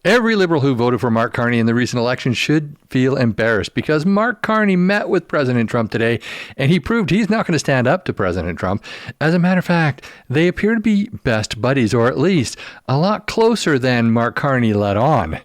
Every liberal who voted for Mark Carney in the recent election should feel embarrassed because Mark Carney met with President Trump today and he proved he's not going to stand up to President Trump. As a matter of fact, they appear to be best buddies, or at least a lot closer than Mark Carney let on.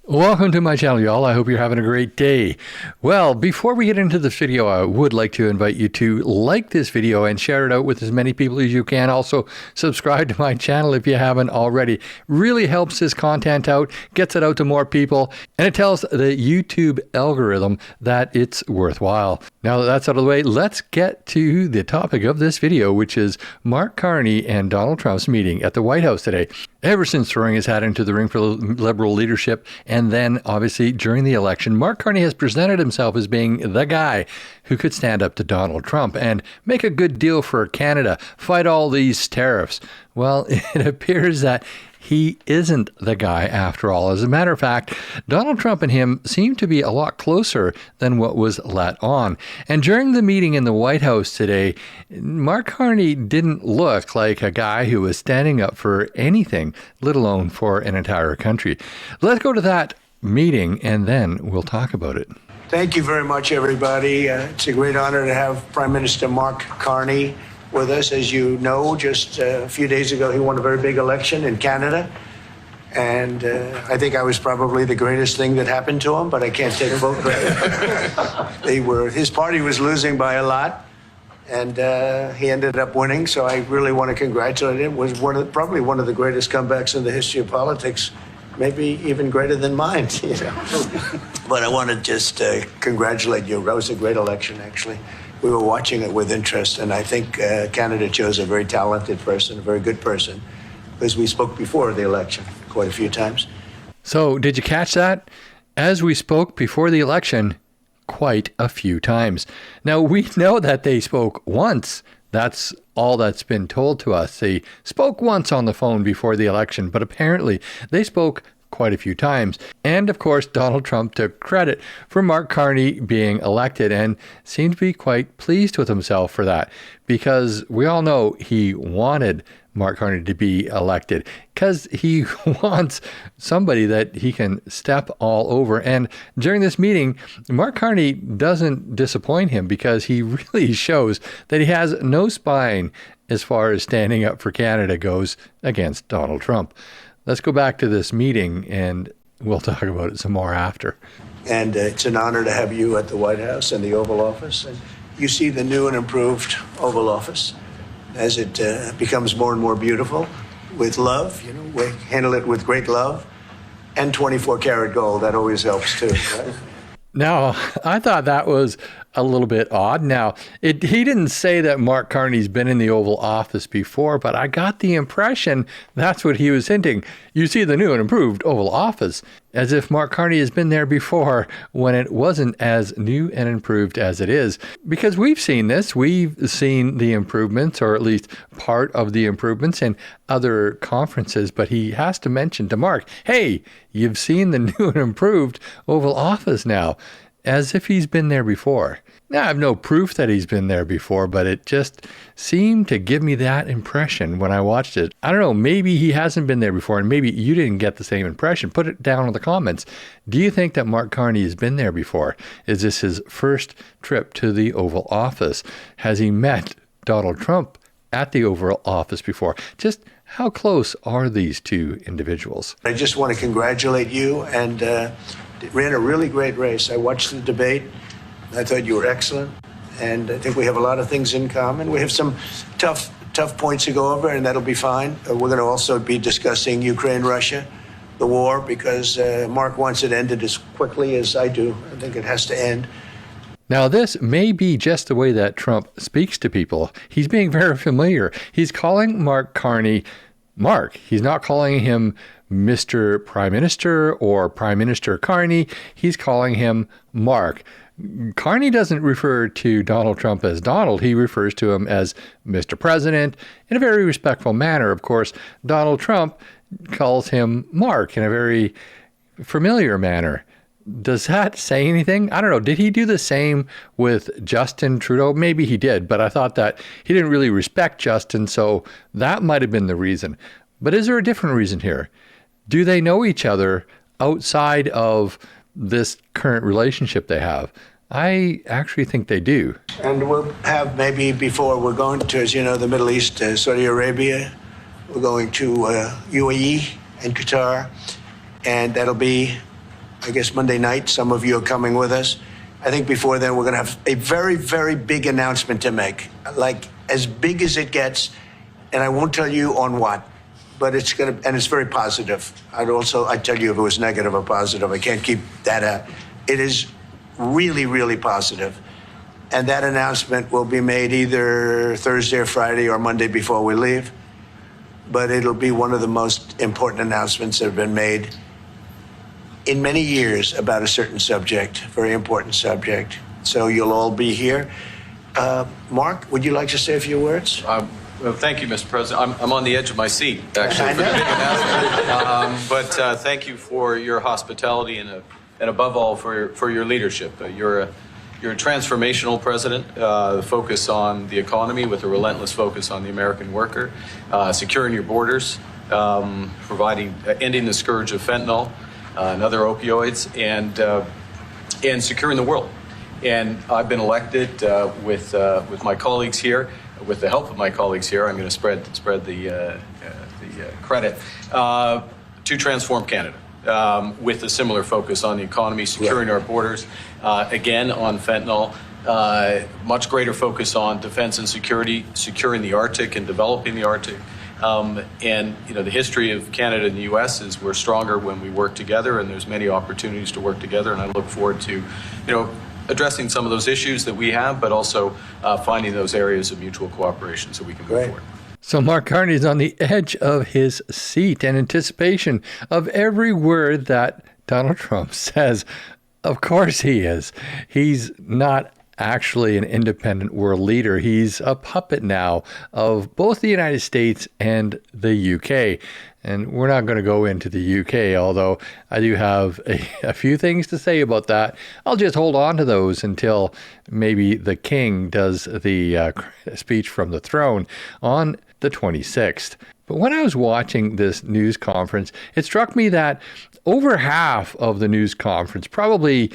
Welcome to my channel, y'all. I hope you're having a great day. Well, before we get into this video, I would like to invite you to like this video and share it out with as many people as you can. Also, subscribe to my channel if you haven't already. Really helps this content out, gets it out to more people, and it tells the YouTube algorithm that it's worthwhile. Now that that's out of the way, let's get to the topic of this video, which is Mark Carney and Donald Trump's meeting at the White House today. Ever since throwing his hat into the ring for liberal leadership, and then obviously during the election, Mark Carney has presented himself as being the guy who could stand up to Donald Trump and make a good deal for Canada, fight all these tariffs. Well, it appears that he isn't the guy after all. As a matter of fact, Donald Trump and him seem to be a lot closer than what was let on. And during the meeting in the White House today, Mark Carney didn't look like a guy who was standing up for anything, let alone for an entire country. Let's go to that meeting and then we'll talk about it. Thank you very much, everybody. It's a great honor to have Prime Minister Mark Carney with us. As you know, just a few days ago, he won a very big election in Canada. And I think I was probably the greatest thing that happened to him, but I can't take full credit. His party was losing by a lot, and he ended up winning. So I really want to congratulate him. It was probably one of the greatest comebacks in the history of politics, maybe even greater than mine, you know. But I want to just congratulate you. That was a great election, actually. We were watching it with interest, and I think Canada chose a very talented person, a very good person, because we spoke before the election quite a few times. So, did you catch that? As we spoke before the election, quite a few times. Now, we know that they spoke once. That's all that's been told to us. They spoke once on the phone before the election, but apparently they spoke quite a few times. And of course, Donald Trump took credit for Mark Carney being elected and seemed to be quite pleased with himself for that, because we all know he wanted Mark Carney to be elected because he wants somebody that he can step all over. And during this meeting, Mark Carney doesn't disappoint him because he really shows that he has no spine as far as standing up for Canada goes against Donald Trump. Let's go back to this meeting and we'll talk about it some more after. And it's an honor to have you at the White House and the Oval Office. And you see the new and improved Oval Office as it becomes more and more beautiful with love. You know, we handle it with great love, and 24 karat gold. That always helps too, right? Now, I thought that was a little bit odd. Now, he didn't say that Mark Carney's been in the Oval Office before, but I got the impression that's what he was hinting. You see the new and improved Oval Office, as if Mark Carney has been there before when it wasn't as new and improved as it is. Because we've seen this. We've seen the improvements, or at least part of the improvements in other conferences, but he has to mention to Mark, hey, you've seen the new and improved Oval Office now, as if he's been there before. Now, I have no proof that he's been there before, but it just seemed to give me that impression when I watched it. I don't know, maybe he hasn't been there before, and maybe you didn't get the same impression. Put it down in the comments. Do you think that Mark Carney has been there before? Is this his first trip to the Oval Office? Has he met Donald Trump at the Oval Office before? Just how close are these two individuals? I just want to congratulate you, and ran a really great race. I watched the debate. I thought you were excellent, and I think we have a lot of things in common. We have some tough points to go over, and that'll be fine. We're going to also be discussing Ukraine, Russia, the war, because Mark wants it ended as quickly as I do. I think it has to end. Now, this may be just the way that Trump speaks to people. He's being very familiar. He's calling Mark Carney Mark. He's not calling him Mr. Prime Minister or Prime Minister Carney. He's calling him Mark. Carney doesn't refer to Donald Trump as Donald. He refers to him as Mr. President in a very respectful manner. Of course, Donald Trump calls him Mark in a very familiar manner. Does that say anything? I don't know. Did he do the same with Justin Trudeau? Maybe he did, but I thought that he didn't really respect Justin, so that might have been the reason. But is there a different reason here? Do they know each other outside of this current relationship they have? I actually think they do. And we'll have maybe before we're going to, as you know, the Middle East, Saudi Arabia. We're going to UAE and Qatar. And that'll be, I guess, Monday night. Some of you are coming with us. I think before then we're going to have a very, very big announcement to make, like as big as it gets. And I won't tell you on what, but it's going to, and it's very positive. I'd tell you if it was negative or positive. I can't keep that out. It is really, really positive. And that announcement will be made either Thursday or Friday or Monday before we leave. But it'll be one of the most important announcements that have been made in many years about a certain subject, very important subject. So you'll all be here. Mark, would you like to say a few words? Well, thank you, Mr. President. I'm on the edge of my seat, actually, for the big announcement. But thank you for your hospitality and above all for your leadership. You're a transformational president, focus on the economy with a relentless focus on the American worker, securing your borders, ending the scourge of fentanyl and other opioids, and securing the world. And I've been elected with my colleagues here, with the help of my colleagues here. I'm going to spread the credit to transform Canada. With a similar focus on the economy, securing our borders, again on fentanyl, much greater focus on defense and security, securing the Arctic and developing the Arctic. And the history of Canada and the U.S. is we're stronger when we work together, and there's many opportunities to work together. And I look forward to, addressing some of those issues that we have, but also finding those areas of mutual cooperation so we can move forward. So Mark Carney is on the edge of his seat in anticipation of every word that Donald Trump says. Of course he is. He's not actually an independent world leader. He's a puppet now of both the United States and the UK. And we're not going to go into the UK, although I do have a few things to say about that. I'll just hold on to those until maybe the king does the speech from the throne on the 26th. But when I was watching this news conference, it struck me that over half of the news conference, probably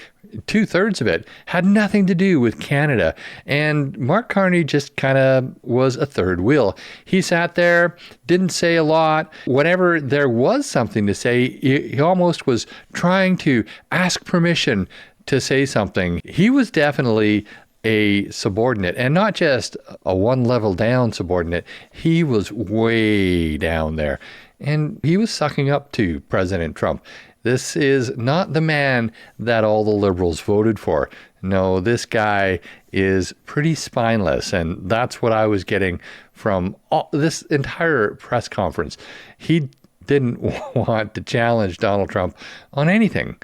2/3 of it, had nothing to do with Canada. And Mark Carney just kind of was a third wheel. He sat there, didn't say a lot. Whenever there was something to say, he almost was trying to ask permission to say something. He was definitely a subordinate, and not just a one level down subordinate. He was way down there, and he was sucking up to President Trump. This is not the man that all the liberals voted for. No, this guy is pretty spineless, and that's what I was getting from this entire press conference. He didn't want to challenge Donald Trump on anything.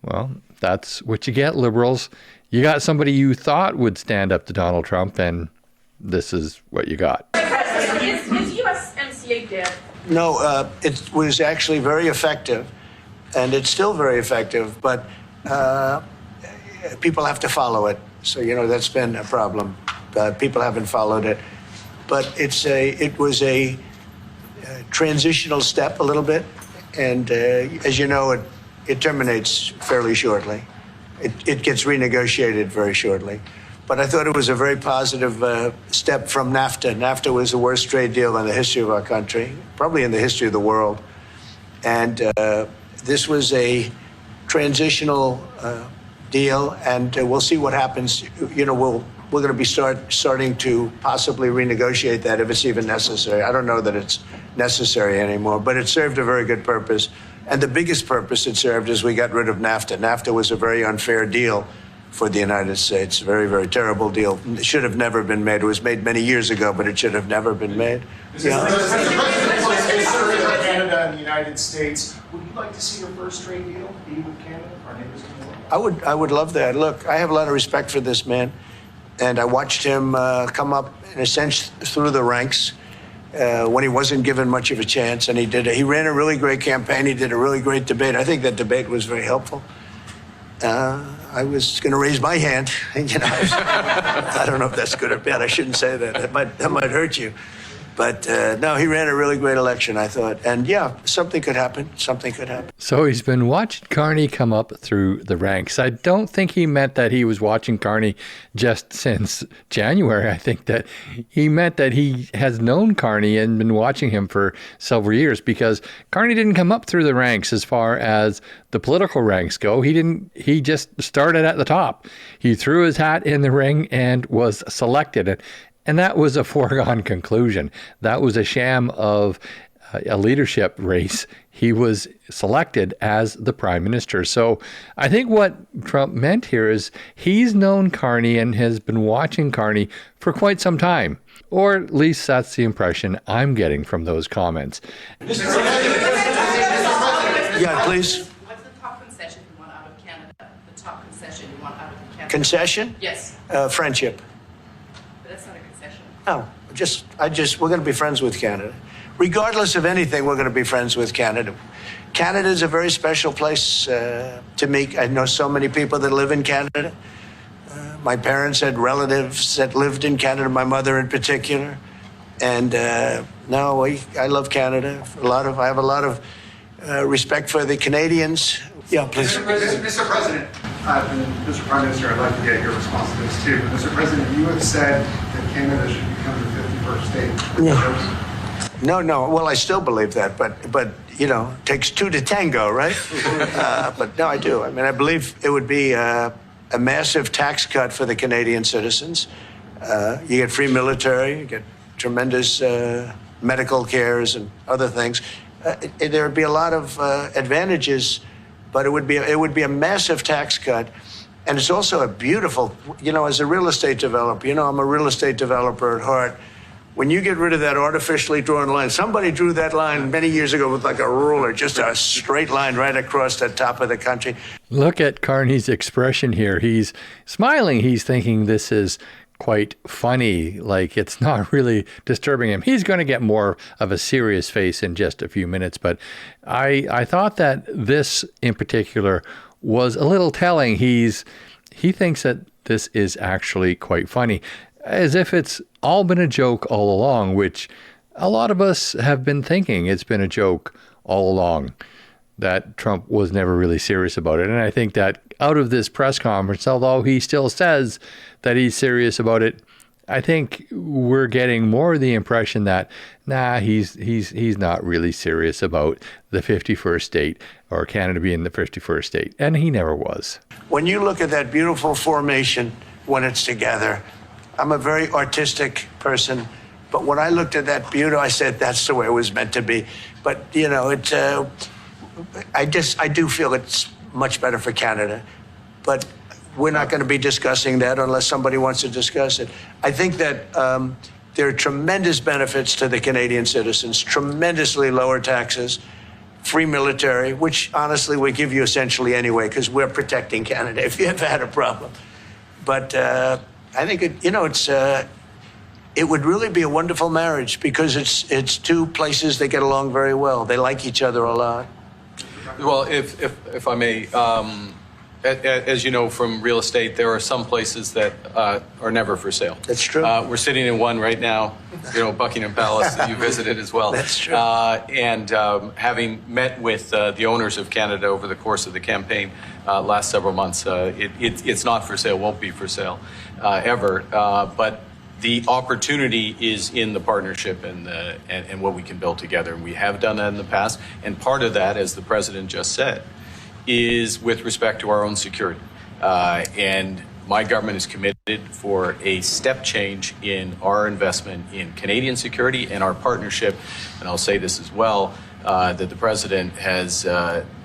Well, that's what you get, liberals. You got somebody you thought would stand up to Donald Trump, and this is what you got. Is USMCA dead? No, it was actually very effective, and it's still very effective, but people have to follow it. So, that's been a problem. People haven't followed it. But it was a transitional step a little bit, and as you know, it terminates fairly shortly. It gets renegotiated very shortly. But I thought it was a very positive step from NAFTA. NAFTA was the worst trade deal in the history of our country, probably in the history of the world. And this was a transitional deal, and we'll see what happens. We're going to be starting to possibly renegotiate that if it's even necessary. I don't know that it's necessary anymore, but it served a very good purpose. And the biggest purpose it served is we got rid of NAFTA. NAFTA was a very unfair deal for the United States. Very, very terrible deal. It should have never been made. It was made many years ago, but it should have never been made. Canada and the United States. Would you like to see your first trade deal be with Canada? Our neighbors in the world? I would love that. Look, I have a lot of respect for this man, and I watched him come up, in a sense, through the ranks when he wasn't given much of a chance, and he ran a really great campaign. He did a really great debate. I think that debate was very helpful. I was going to raise my hand. You know, I don't know if that's good or bad. I shouldn't say that. That might hurt you. But no, he ran a really great election, I thought. And yeah, something could happen. Something could happen. So he's been watching Carney come up through the ranks. I don't think he meant that he was watching Carney just since January. I think that he meant that he has known Carney and been watching him for several years, because Carney didn't come up through the ranks as far as the political ranks go. He just started at the top. He threw his hat in the ring and was selected. And that was a foregone conclusion. That was a sham of a leadership race. He was selected as the prime minister. So I think what Trump meant here is he's known Carney and has been watching Carney for quite some time. Or at least that's the impression I'm getting from those comments. Yeah, please. What's the top concession you want out of Canada? The top concession you want out of Canada? Concession? Yes, Friendship. but that's not a concession. No, we're going to be friends with Canada. Regardless of anything, we're going to be friends with Canada. Canada is a very special place to me. I know so many people that live in Canada. My parents had relatives that lived in Canada, my mother in particular. And no, I love Canada. I have a lot of respect for the Canadians. Yeah, please. Mr. President, and Mr. Prime Minister, I'd like to get your response to this too. Mr. President, you have said that Canada should become the 51st state. No. Well, I still believe that, but you know, it takes two to tango, right? But no, I do. I mean, I believe it would be a massive tax cut for the Canadian citizens. You get free military, you get tremendous medical cares and other things. There would be a lot of advantages, but it would be a massive tax cut. And it's also a beautiful, you know, as a real estate developer, you know, I'm a real estate developer at heart. When you get rid of that artificially drawn line, somebody drew that line many years ago with like a ruler, just a straight line right across the top of the country. Look at Carney's expression here. He's smiling. He's thinking this is quite funny, like it's not really disturbing him. He's going to get more of a serious face in just a few minutes, but I thought that this in particular was a little telling. He thinks that this is actually quite funny, as if it's all been a joke all along, which a lot of us have been thinking it's been a joke all along, that Trump was never really serious about it. And I think that out of this press conference, although he still says that he's serious about it, I think we're getting more of the impression that, he's not really serious about the 51st state or Canada being the 51st state. And he never was. When you look at that beautiful formation when it's together, I'm a very artistic person, but when I looked at that beauty, I said, that's the way it was meant to be. But, you know, I do feel it's much better for Canada, but we're not going to be discussing that unless somebody wants to discuss it. I think that there are tremendous benefits to the Canadian citizens, tremendously lower taxes, free military, which honestly we give you essentially anyway, because we're protecting Canada if you ever had a problem. But I think it would really be a wonderful marriage, because it's two places that get along very well. They like each other a lot. Well, if I may, as you know from real estate, there are some places that are never for sale. That's true. We're sitting in one right now, you know, Buckingham Palace that you visited as well. That's true. And having met with the owners of Canada over the course of the campaign last several months, it's not for sale, won't be for sale ever. But the opportunity is in the partnership and what we can build together. And we have done that in the past. And part of that, as the president just said, is with respect to our own security. And my government is committed for a step change in our investment in Canadian security and our partnership. And I'll say this as well, that the president has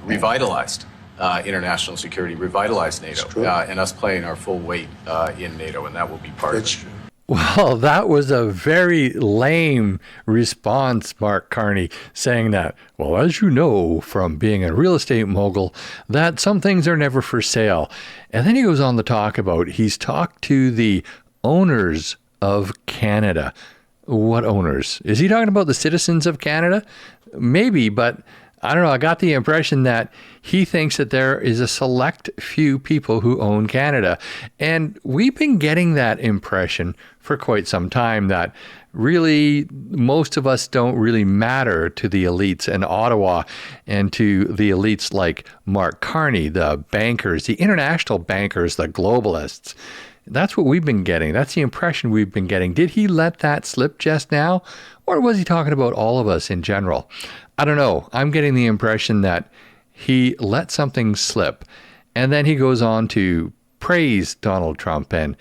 revitalized international security, revitalized NATO, and us playing our full weight in NATO, and that will be part of it. That's true. Well, that was a very lame response, Mark Carney, saying that, well, as you know from being a real estate mogul, that some things are never for sale. And then he goes on to talk about, he's talked to the owners of Canada. What owners? Is he talking about the citizens of Canada? Maybe, but I don't know. I got the impression that he thinks that there is a select few people who own Canada. And we've been getting that impression for quite some time, that really most of us don't really matter to the elites in Ottawa and to the elites like Mark Carney, the bankers, the international bankers, the globalists. That's what we've been getting. That's the impression we've been getting. Did he let that slip just now? Or was he talking about all of us in general? I don't know. I'm getting the impression that he let something slip. And then he goes on to praise Donald Trump and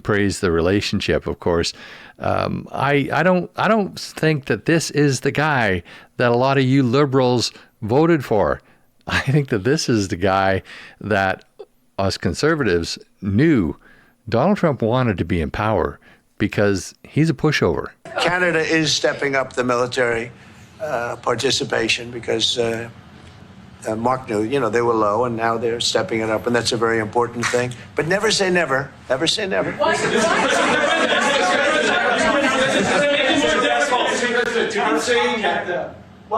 praise the relationship, of course. I don't think that this is the guy that a lot of you liberals voted for. I think that this is the guy that us conservatives knew Donald Trump wanted to be in power because he's a pushover. Canada is stepping up the military participation because Mark knew, they were low, and now they're stepping it up, and that's a very important thing. But never say never. Never say never. What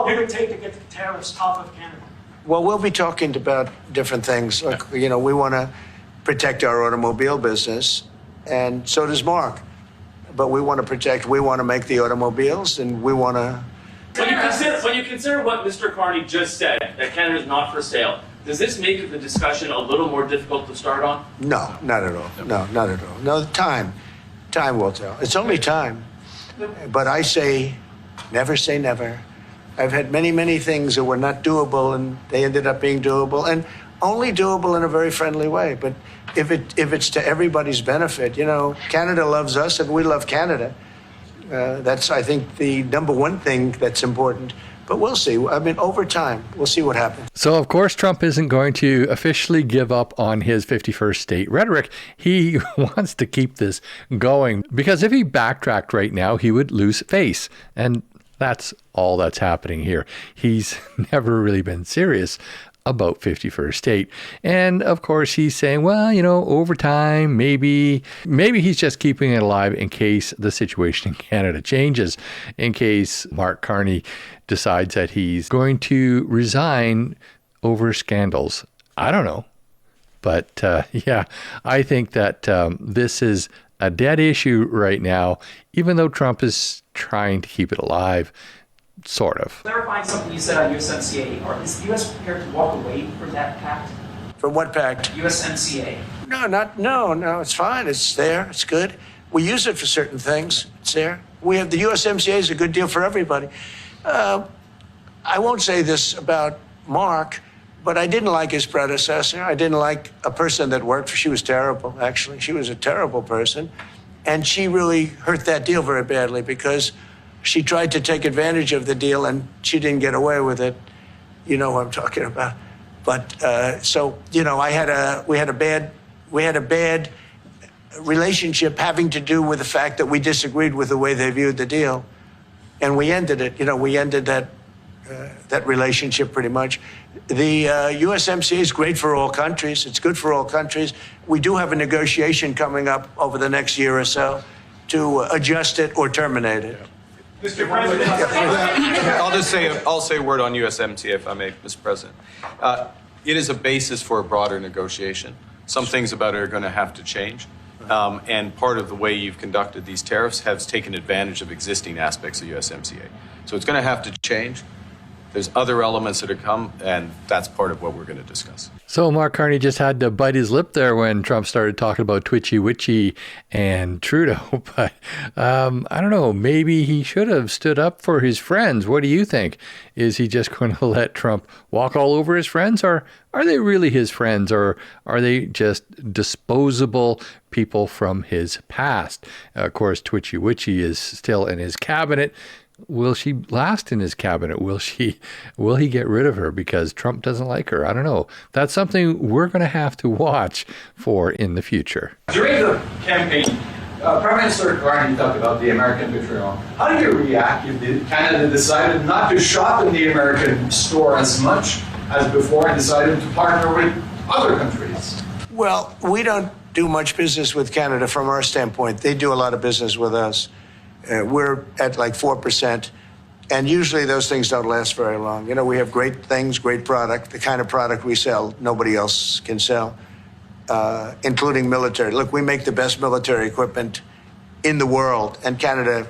would it take to get the tariffs top of Canada? Well, we'll be talking about different things. Like, we want to protect our automobile business, and so does Mark. But we want to make the automobiles, and we want to. When you consider what Mr. Carney just said, that Canada is not for sale, does this make the discussion a little more difficult to start on? No, not at all. No, not at all. No, time will tell. It's only time. But I say, never say never. I've had many things that were not doable, and they ended up being doable, and only doable in a very friendly way. But if it's to everybody's benefit, Canada loves us and we love Canada. That's, I think, the number one thing that's important. But we'll see. I mean, over time, we'll see what happens. So, of course, Trump isn't going to officially give up on his 51st state rhetoric. He wants to keep this going because if he backtracked right now, he would lose face. And that's all that's happening here. He's never really been serious about 51st state. And of course, he's saying, well, over time, maybe he's just keeping it alive in case the situation in Canada changes, in case Mark Carney decides that he's going to resign over scandals. I don't know. But yeah, I think that this is a dead issue right now, even though Trump is trying to keep it alive. Sort of. Clarifying something you said on USMCA, is the U.S. prepared to walk away from that pact? From what pact? USMCA. No, it's fine. It's there. It's good. We use it for certain things. It's there. We have the USMCA is a good deal for everybody. I won't say this about Mark, but I didn't like his predecessor. I didn't like a person that worked for. She was terrible, actually. She was a terrible person. And she really hurt that deal very badly because she tried to take advantage of the deal, and she didn't get away with it. You know what I'm talking about. But we had a bad relationship having to do with the fact that we disagreed with the way they viewed the deal, and we ended it. We ended that relationship pretty much. The USMCA is great for all countries. It's good for all countries. We do have a negotiation coming up over the next year or so to adjust it or terminate it. Mr. President. I'll say a word on USMCA, if I may, Mr. President. It is a basis for a broader negotiation. Some things about it are going to have to change. And part of the way you've conducted these tariffs has taken advantage of existing aspects of USMCA. So it's going to have to change. There's other elements that are come, and that's part of what we're going to discuss. So Mark Carney just had to bite his lip there when Trump started talking about Twitchy Witchy and Trudeau. But I don't know, maybe he should have stood up for his friends. What do you think? Is he just going to let Trump walk all over his friends? Or are they really his friends? Or are they just disposable people from his past? Of course, Twitchy Witchy is still in his cabinet. Will she last in his cabinet? Will he get rid of her because Trump doesn't like her? I don't know. That's something we're going to have to watch for in the future. During the campaign, Prime Minister Carney talked about the American vitriol. How do you react if Canada decided not to shop in the American store as much as before and decided to partner with other countries? Well, we don't do much business with Canada from our standpoint. They do a lot of business with us. We're at like 4% And usually those things don't last very long. You know, we have great things, great product, the kind of product we sell nobody else can sell, including military. Look, we make the best military equipment in the world, and Canada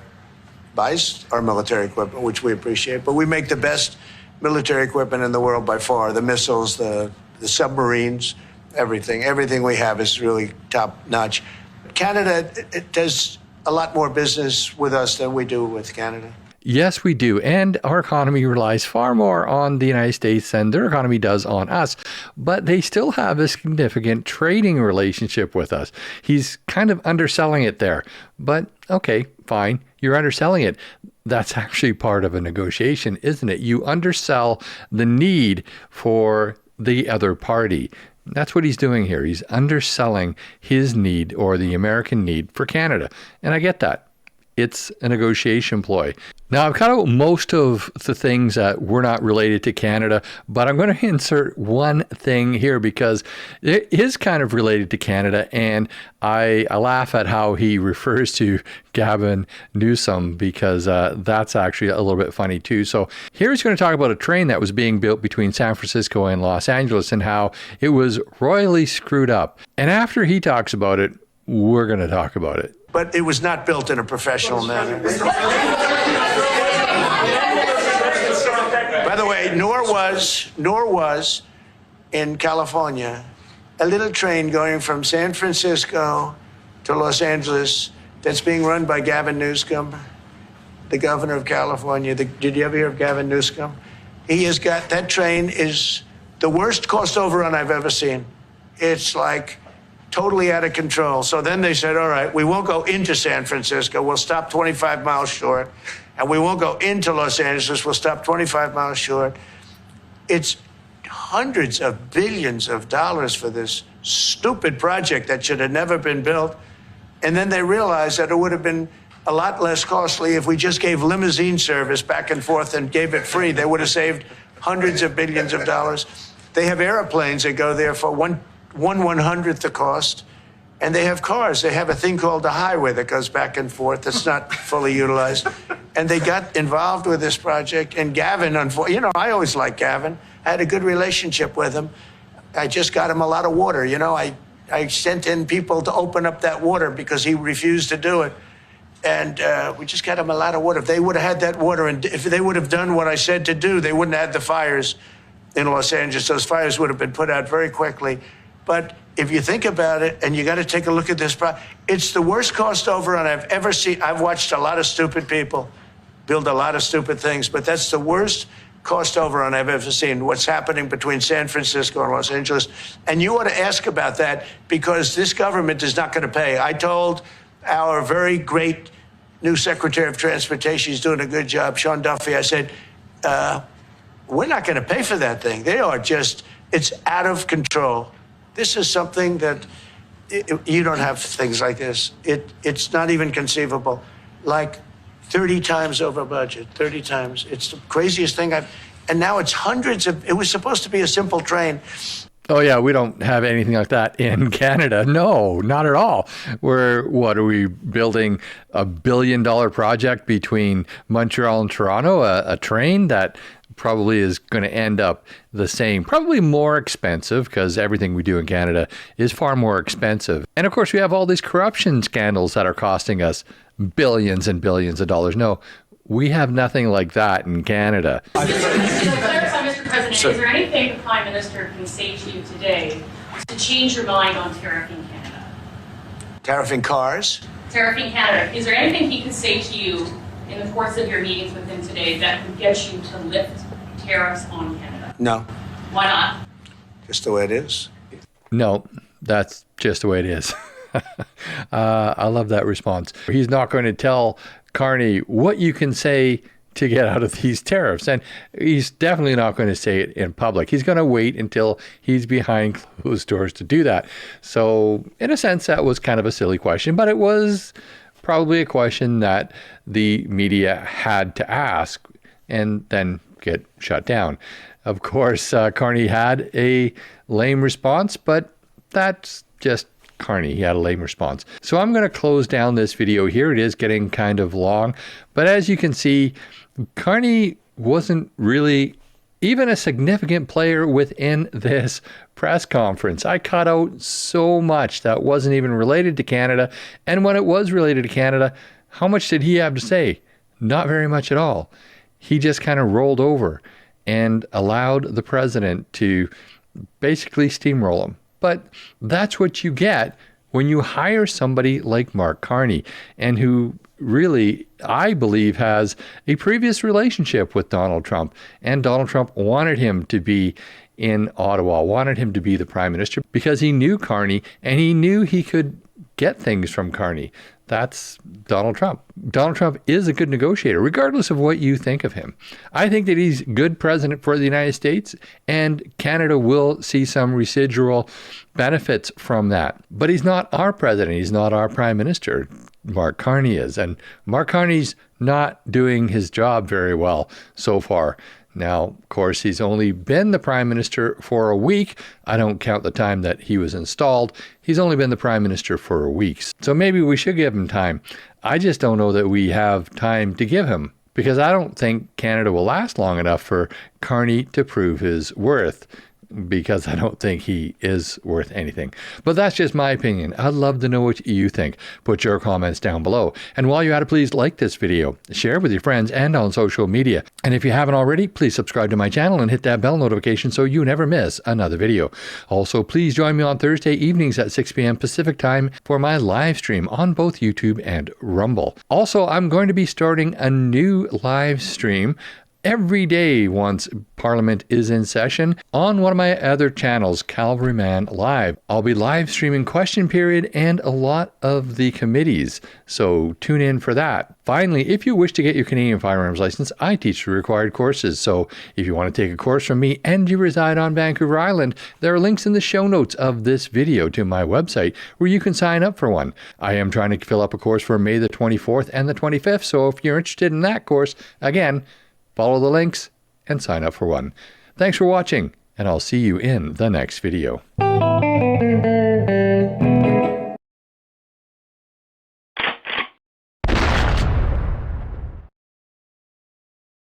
buys our military equipment, which we appreciate, but we make the best military equipment in the world by far. The missiles, the submarines, everything we have is really top notch. Canada, it does a lot more business with us than we do with Canada. Yes, we do. And our economy relies far more on the United States than their economy does on us. But they still have a significant trading relationship with us. He's kind of underselling it there. But okay, fine. You're underselling it. That's actually part of a negotiation, isn't it? You undersell the need for the other party. That's what he's doing here. He's underselling his need, or the American need, for Canada. And I get that. It's a negotiation ploy. Now, I've cut out most of the things that were not related to Canada, but I'm going to insert one thing here because it is kind of related to Canada, and I laugh at how he refers to Gavin Newsom because that's actually a little bit funny too. So here he's going to talk about a train that was being built between San Francisco and Los Angeles and how it was royally screwed up. And after he talks about it, we're going to talk about it. But it was not built in a professional manner. By the way, nor was in California a little train going from San Francisco to Los Angeles that's being run by Gavin Newsom, the governor of California. Did you ever hear of Gavin Newsom? He has got, that train is the worst cost overrun I've ever seen. It's like totally out of control. So then they said, all right, we won't go into San Francisco. We'll stop 25 miles short. And we won't go into Los Angeles. We'll stop 25 miles short. It's hundreds of billions of dollars for this stupid project that should have never been built. And then they realized that it would have been a lot less costly if we just gave limousine service back and forth and gave it free. They would have saved hundreds of billions of dollars. They have airplanes that go there for one 1/100th the cost, and they have cars. They have a thing called the highway that goes back and forth that's not fully utilized. And they got involved with this project. And Gavin, you know, I always liked Gavin. I had a good relationship with him. I just got him a lot of water. You know, I sent in people to open up that water because he refused to do it. And we just got him a lot of water. If they would have had that water, and if they would have done what I said to do, they wouldn't have had the fires in Los Angeles. Those fires would have been put out very quickly. But if you think about it, and you got to take a look at this, it's the worst cost overrun I've ever seen. I've watched a lot of stupid people build a lot of stupid things, but that's the worst cost overrun I've ever seen, what's happening between San Francisco and Los Angeles. And you ought to ask about that because this government is not going to pay. I told our very great new Secretary of Transportation, he's doing a good job, Sean Duffy, I said, we're not going to pay for that thing. They are just, it's out of control. This is something that you don't have things like this. It's not even conceivable. Like 30 times over budget, 30 times. It's the craziest thing and now it's hundreds of, it was supposed to be a simple train. Oh yeah, we don't have anything like that in Canada. No, not at all. What are we building $1 billion project between Montreal and Toronto, a train that probably is going to end up the same, probably more expensive because everything we do in Canada is far more expensive. And of course, we have all these corruption scandals that are costing us billions and billions of dollars. No, we have nothing like that in Canada. Just to clarify, Mr. President, is there anything the Prime Minister can say to you today to change your mind on tariffing Canada? Tariffing cars? Tariffing Canada. Is there anything he can say to you in the course of your meetings with him today that would get you to lift tariffs on Canada? No. Why not? Just the way it is. No, that's just the way it is. I love that response. He's not going to tell Carney what you can say to get out of these tariffs. And he's definitely not going to say it in public. He's going to wait until he's behind closed doors to do that. So in a sense, that was kind of a silly question, but it was probably a question that the media had to ask and then get shut down. Of course, Carney had a lame response, but that's just Carney. He had a lame response. So I'm going to close down this video here. It is getting kind of long, but as you can see, Carney wasn't really even a significant player within this press conference. I cut out so much that wasn't even related to Canada. And when it was related to Canada, how much did he have to say? Not very much at all. He just kind of rolled over and allowed the president to basically steamroll him. But that's what you get when you hire somebody like Mark Carney, and who really, I believe, has a previous relationship with Donald Trump. And Donald Trump wanted him to be in Ottawa, wanted him to be the prime minister, because he knew Carney and he knew he could get things from Carney. That's Donald Trump. Donald Trump is a good negotiator, regardless of what you think of him. I think that he's good president for the United States, and Canada will see some residual benefits from that. But he's not our president. He's not our prime minister. Mark Carney is. And Mark Carney's not doing his job very well so far. Now, of course, he's only been the prime minister for a week. I don't count the time that he was installed. He's only been the prime minister for a week. So maybe we should give him time. I just don't know that we have time to give him, because I don't think Canada will last long enough for Carney to prove his worth, because I don't think he is worth anything. But that's just my opinion. I'd love to know what you think. Put your comments down below. And while you're at it, please like this video, share it with your friends and on social media. And if you haven't already, please subscribe to my channel and hit that bell notification so you never miss another video. Also, please join me on Thursday evenings at 6 p.m. Pacific time for my live stream on both YouTube and Rumble. Also, I'm going to be starting a new live stream every day once Parliament is in session on one of my other channels, Cavalryman Live. I'll be live streaming question period and a lot of the committees, so tune in for that. Finally, if you wish to get your Canadian firearms license, I teach the required courses. So if you want to take a course from me and you reside on Vancouver Island, there are links in the show notes of this video to my website where you can sign up for one. I am trying to fill up a course for May the 24th and the 25th, so if you're interested in that course, again, follow the links and sign up for one. Thanks for watching, and I'll see you in the next video.